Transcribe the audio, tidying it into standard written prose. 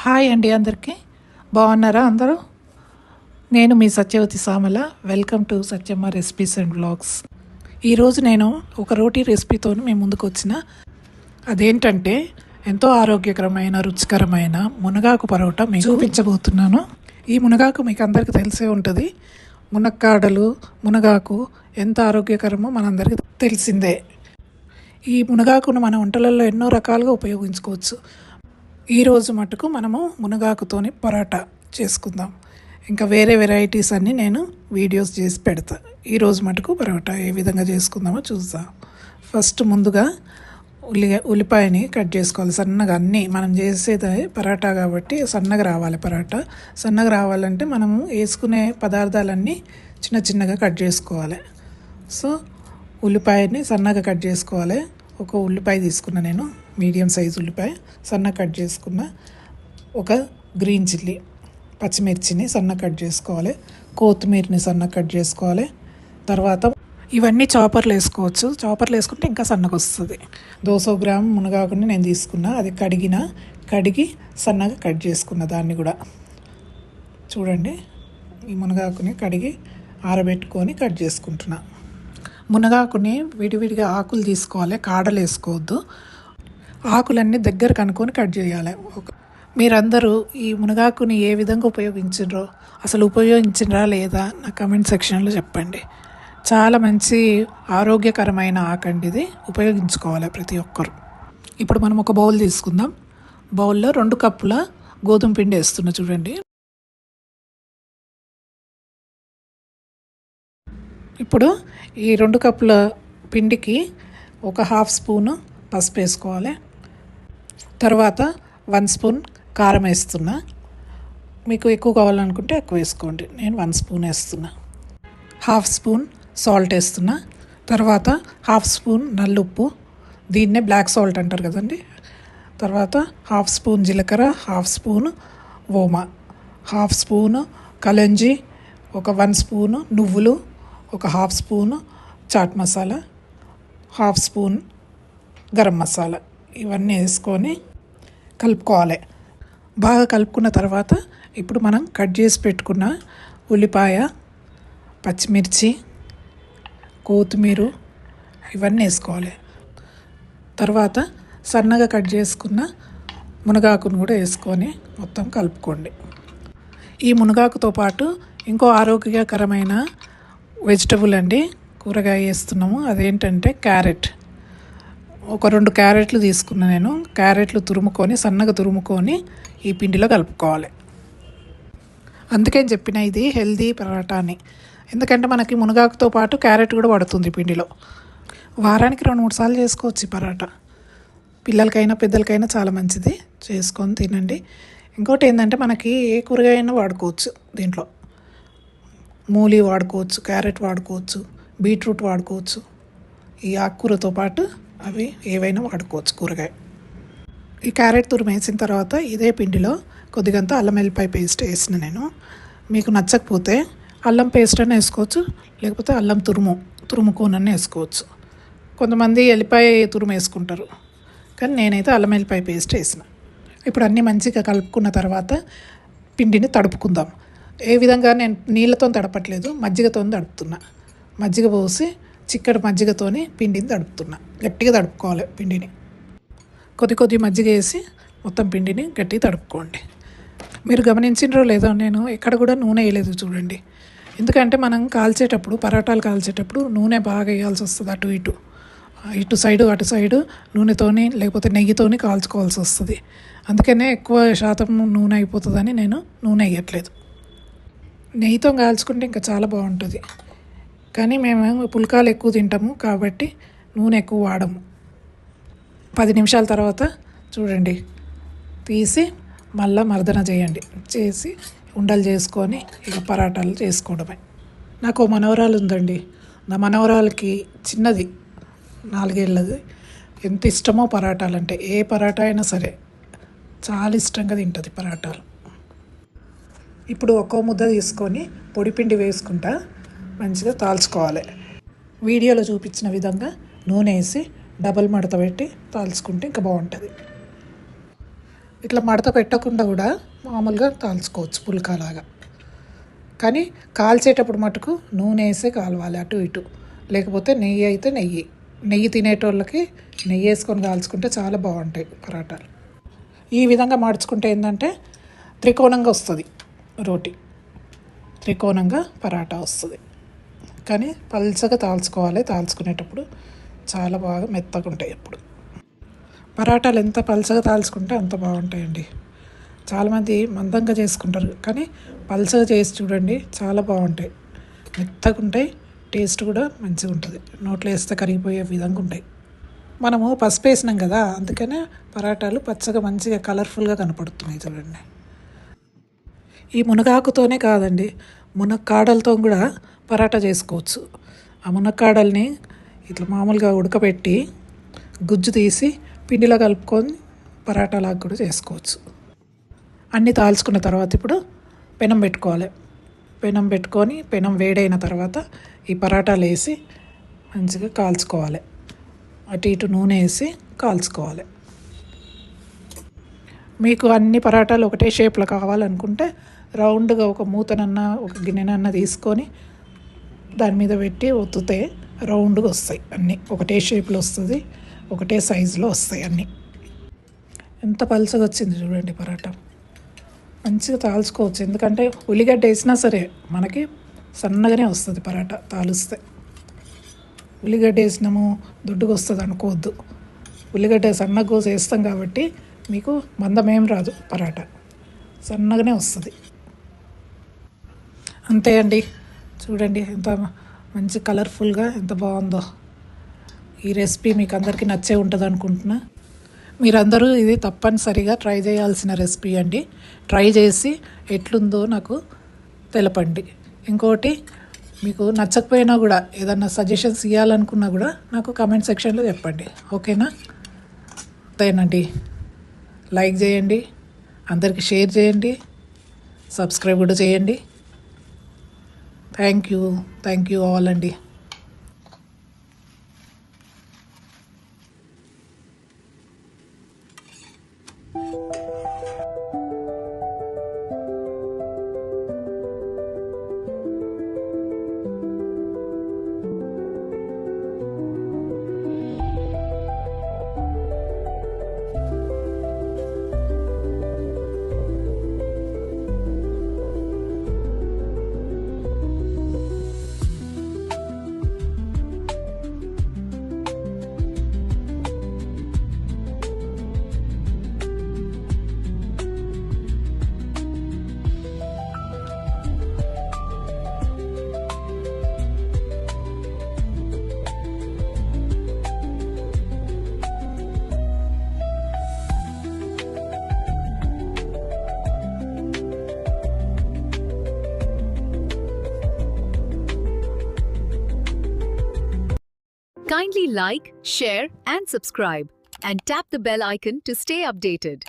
Hi అండి, అందరికీ బాగున్నారా అందరూ? నేను మీ Satyavathi Samala. Welcome to Satyamma recipes and vlogs. ఈరోజు నేను ఒక రోటీ రెసిపీతో మీ ముందుకు వచ్చిన. అదేంటంటే ఎంతో ఆరోగ్యకరమైన రుచికరమైన మునగాకు పరోటా మీకు చూపించబోతున్నాను. ఈ మునగాకు మీకు అందరికీ తెలిసే ఉంటుంది. మునక్కాడలు, మునగాకు ఎంత ఆరోగ్యకరమో మనందరికీ తెలిసిందే. ఈ మునగాకును మన వంటలలో ఎన్నో రకాలుగా ఉపయోగించుకోవచ్చు. ఈరోజు మటుకు మనము మునగాకుతోని పరోటా చేసుకుందాం. ఇంకా వేరే వెరైటీస్ అన్నీ నేను వీడియోస్ చేసి పెడతా. ఈరోజు మటుకు పరోటా ఏ విధంగా చేసుకుందామో చూద్దాం. ఫస్ట్ ముందుగా ఉల్లిపాయని కట్ చేసుకోవాలి సన్నగా. అన్నీ మనం చేసేది పరోటా కాబట్టి సన్నగా రావాలి. పరోటా సన్నగా రావాలంటే మనము వేసుకునే పదార్థాలన్నీ చిన్న చిన్నగా కట్ చేసుకోవాలి. సో ఉల్లిపాయని సన్నగా కట్ చేసుకోవాలి. ఒక ఉల్లిపాయ తీసుకున్నా నేను, మీడియం సైజు ఉల్లిపాయ సన్నగా కట్ చేసుకున్న. ఒక గ్రీన్ చిల్లీ, పచ్చిమిర్చిని సన్నగా కట్ చేసుకోవాలి. కొత్తిమీరని సన్నగా కట్ చేసుకోవాలి. తర్వాత ఇవన్నీ చాపర్లు వేసుకోవచ్చు. చాపర్లు వేసుకుంటే ఇంకా సన్నగా వస్తుంది. 200 గ్రామ్ మునగాకుని నేను తీసుకున్నా. అది కడిగి సన్నగా కట్ చేసుకున్న. దాన్ని కూడా చూడండి, ఈ మునగాకుని కడిగి ఆరబెట్టుకొని కట్ చేసుకుంటున్నా. మునగాకుని విడివిడిగా ఆకులు తీసుకోవాలి, కాడలు వేసుకోవద్దు. ఆకులన్నీ దగ్గర కనుక్కొని కట్ చేయాలి. మీరందరూ ఈ మునగాకుని ఏ విధంగా ఉపయోగించారో, అసలు ఉపయోగించినరా లేదా నా కమెంట్ సెక్షన్లో చెప్పండి. చాలా మంచి ఆరోగ్యకరమైన ఆకండి ఇది, ఉపయోగించుకోవాలి ప్రతి ఒక్కరు. ఇప్పుడు మనం ఒక బౌల్ తీసుకుందాం. బౌల్లో 2 కప్పుల గోధుమ పిండి వేస్తున్నా. చూడండి, ఇప్పుడు ఈ 2 కప్పుల పిండికి ఒక 1/2 స్పూను పసుపు వేసుకోవాలి. తర్వాత 1 స్పూన్ కారం వేస్తున్నా. మీకు ఎక్కువ కావాలనుకుంటే ఎక్కువ వేసుకోండి. నేను 1 స్పూన్ వేస్తున్నా. 1/2 స్పూన్ సాల్ట్ వేస్తున్నా. తర్వాత 1/2 స్పూన్ నల్లుప్పు, దీన్నే బ్లాక్ సాల్ట్ అంటారు కదండి. తర్వాత 1/2 స్పూన్ జీలకర్ర, 1/2 స్పూన్ ఓమా, 1/2 స్పూన్ కలంజీ, ఒక 1 స్పూను నువ్వులు, ఒక 1/2 స్పూను చాట్ మసాలా, 1/2 స్పూన్ గరం మసాలా. ఇవన్నీ వేసుకొని కలుపుకోవాలి. బాగా కలుపుకున్న తర్వాత ఇప్పుడు మనం కట్ చేసి పెట్టుకున్న ఉల్లిపాయ, పచ్చిమిర్చి, కొత్తిమీర ఇవన్నీ వేసుకోవాలి. తర్వాత సన్నగా కట్ చేసుకున్న మునగాకును కూడా వేసుకొని మొత్తం కలుపుకోండి. ఈ మునగాకుతో పాటు ఇంకో ఆరోగ్యకరమైన వెజిటబుల్ అండి, కూరగాయ వేస్తున్నాము. అదేంటంటే క్యారెట్. ఒక 2 క్యారెట్లు తీసుకున్నా నేను. క్యారెట్లు సన్నగా తురుముకొని ఈ పిండిలో కలుపుకోవాలి. అందుకే చెప్పిన ఇది హెల్దీ పరోటా అని. ఎందుకంటే మనకి మునగాకుతో పాటు క్యారెట్ కూడా పడుతుంది పిండిలో. వారానికి 2-3 సార్లు చేసుకోవచ్చు ఈ పరోటా. పిల్లలకైనా పెద్దలకైనా చాలా మంచిది, చేసుకొని తినండి. ఇంకోటి ఏంటంటే మనకి ఏ కూరగాయ అయినా వాడుకోవచ్చు దీంట్లో. మూలి వాడుకోవచ్చు, క్యారెట్ వాడుకోవచ్చు, బీట్రూట్ వాడుకోవచ్చు. ఈ ఆకుకూరతో పాటు అవి ఏవైనా వాడుకోవచ్చు కూరగాయ. ఈ క్యారెట్ తురుము వేసిన తర్వాత ఇదే పిండిలో కొద్దిగంత అల్లం వెల్లిపాయ పేస్ట్ వేసిన నేను. మీకు నచ్చకపోతే అల్లం పేస్ట్ అని వేసుకోవచ్చు, లేకపోతే అల్లం తురుముకోనని వేసుకోవచ్చు. కొంతమంది ఎల్లిపాయ తురుము వేసుకుంటారు, కానీ నేనైతే అల్లం వెల్లిపాయ పేస్ట్ వేసిన. ఇప్పుడు అన్నీ మంచిగా కలుపుకున్న తర్వాత పిండిని తడుపుకుందాం. ఏ విధంగా నేను నీళ్ళతో తడపట్లేదు, మజ్జిగతో తడుపుతున్నా. మజ్జిగ పోసి చిక్కటి మజ్జిగతోని పిండిని తడుపుతున్నా. గట్టిగా తడుపుకోవాలి పిండిని. కొద్ది మజ్జిగ వేసి మొత్తం పిండిని గట్టిగా తడుపుకోండి. మీరు గమనించినరో లేదో, నేను ఎక్కడ కూడా నూనె వేయలేదు చూడండి. ఎందుకంటే మనం పరోటాలు కాల్చేటప్పుడు నూనె బాగా వేయాల్సి వస్తుంది. ఇటు సైడు అటు సైడు నూనెతోని లేకపోతే నెయ్యితోని కాల్చుకోవాల్సి వస్తుంది. అందుకనే ఎక్కువ శాతం నూనె అయిపోతుందని నేను నూనె వేయట్లేదు. నెయ్యితో కాల్చుకుంటే ఇంకా చాలా బాగుంటుంది. కానీ మేము పుల్కాలు ఎక్కువ తింటాము కాబట్టి నూనె ఎక్కువ వాడము. 10 నిమిషాల తర్వాత చూడండి తీసి మళ్ళీ మర్దన చేసి ఉండలు చేసుకొని ఇక పరాటాలు చేసుకోవడమే. నాకు మనవరాలు ఉందండి. నా మనవరాలకి చిన్నది 4 ఏళ్ళది. ఎంత ఇష్టమో పరాటాలు అంటే, ఏ పరాటా అయినా సరే చాలా ఇష్టంగా తింటుంది పరాటాలు. ఇప్పుడు ఒక్కో ముద్ద తీసుకొని పొడిపిండి వేసుకుంటా మంచిగా తాల్చుకోవాలి. వీడియోలో చూపించిన విధంగా నూనె వేసి డబల్ మడత పెట్టి తాల్చుకుంటే ఇంకా బాగుంటుంది. ఇట్లా మడత పెట్టకుండా కూడా మామూలుగా కాల్చుకోవచ్చు పుల్కాలాగా. కానీ కాల్చేటప్పుడు మటుకు నూనె వేసే కాలవాలి అటు ఇటు, లేకపోతే నెయ్యి అయితే నెయ్యి తినేటోళ్ళకి నెయ్యి వేసుకొని కాల్చుకుంటే చాలా బాగుంటాయి పరాటాలు. ఈ విధంగా మడుచుకుంటే ఏంటంటే త్రికోణంగా వస్తుంది రోటీ, త్రికోణంగా పరాటా వస్తుంది. కానీ పల్చగా తాల్చుకోవాలి, తాల్చుకునేటప్పుడు చాలా బాగా మెత్తగా ఉంటాయి. ఎప్పుడు పరాటాలు ఎంత పల్చగా తాల్చుకుంటే అంత బాగుంటాయండి. చాలామంది మందంగా చేసుకుంటారు, కానీ పల్చగా చేసి చూడండి, చాలా బాగుంటాయి, మెత్తగా ఉంటాయి, టేస్ట్ కూడా మంచిగా ఉంటుంది, నోట్లో వేస్తే కరిగిపోయే విధంగా ఉంటాయి. మనము పసుపు వేసినాం కదా, అందుకనే పరాటాలు పచ్చగా మంచిగా కలర్ఫుల్గా కనపడుతున్నాయి చూడండి. ఈ మునగాకుతోనే కాదండి, మునక్కాడలతో కూడా పరాటా చేసుకోవచ్చు. ఆ మునక్కాడల్ని ఇట్లా మామూలుగా ఉడకబెట్టి గుజ్జు తీసి పిండిలో కలుపుకొని పరాటాలాగా కూడా చేసుకోవచ్చు. అన్నీ తాల్చుకున్న తర్వాత ఇప్పుడు పెనం పెట్టుకోవాలి. పెనం పెట్టుకొని పెనం వేడైన తర్వాత ఈ పరాటాలు వేసి మంచిగా కాల్చుకోవాలి. అటు ఇటు నూనె వేసి కాల్చుకోవాలి. మీకు అన్ని పరాటాలు ఒకటే షేప్లో కావాలనుకుంటే రౌండ్గా ఒక మూతనన్నా ఒక గిన్నెనన్నా తీసుకొని దాని మీద పెట్టి ఒత్తితే రౌండ్గా వస్తాయి. అన్నీ ఒకటే షేప్లో వస్తుంది, ఒకటే సైజులో వస్తాయి అన్నీ. ఎంత పలుచగా వచ్చింది చూడండి పరాటా. మంచిగా తాల్చుకోవచ్చు, ఎందుకంటే ఉల్లిగడ్డ వేసినా సరే మనకి సన్నగానే వస్తుంది పరాటా తాలుస్తే. ఉల్లిగడ్డ వేసినాము దొడ్డుగా వస్తుంది అనుకోవద్దు. ఉల్లిగడ్డ సన్నగా కోసి వేస్తాం కాబట్టి మీకు మందమేం రాదు, పరాటా సన్నగానే వస్తుంది. అంతే అండి, చూడండి ఎంత మంచి కలర్ఫుల్గా ఎంత బాగుందో. ఈ రెసిపీ మీకు అందరికీ నచ్చే ఉంటుంది అనుకుంటున్నా. మీరందరూ ఇది తప్పనిసరిగా ట్రై చేయాల్సిన రెసిపీ అండి. ట్రై చేసి ఎట్లుందో నాకు తెలపండి. ఇంకోటి, మీకు నచ్చకపోయినా కూడా ఏదన్నా సజెషన్స్ ఇవ్వాలనుకున్నా కూడా నాకు కామెంట్ సెక్షన్లో చెప్పండి, ఓకేనా? అంతేనండి, లైక్ చేయండి, అందరికీ షేర్ చేయండి, సబ్స్క్రైబ్ కూడా చేయండి. థ్యాంక్ యూ ఆల్ అండి. Kindly like, share and subscribe and tap the bell icon to stay updated.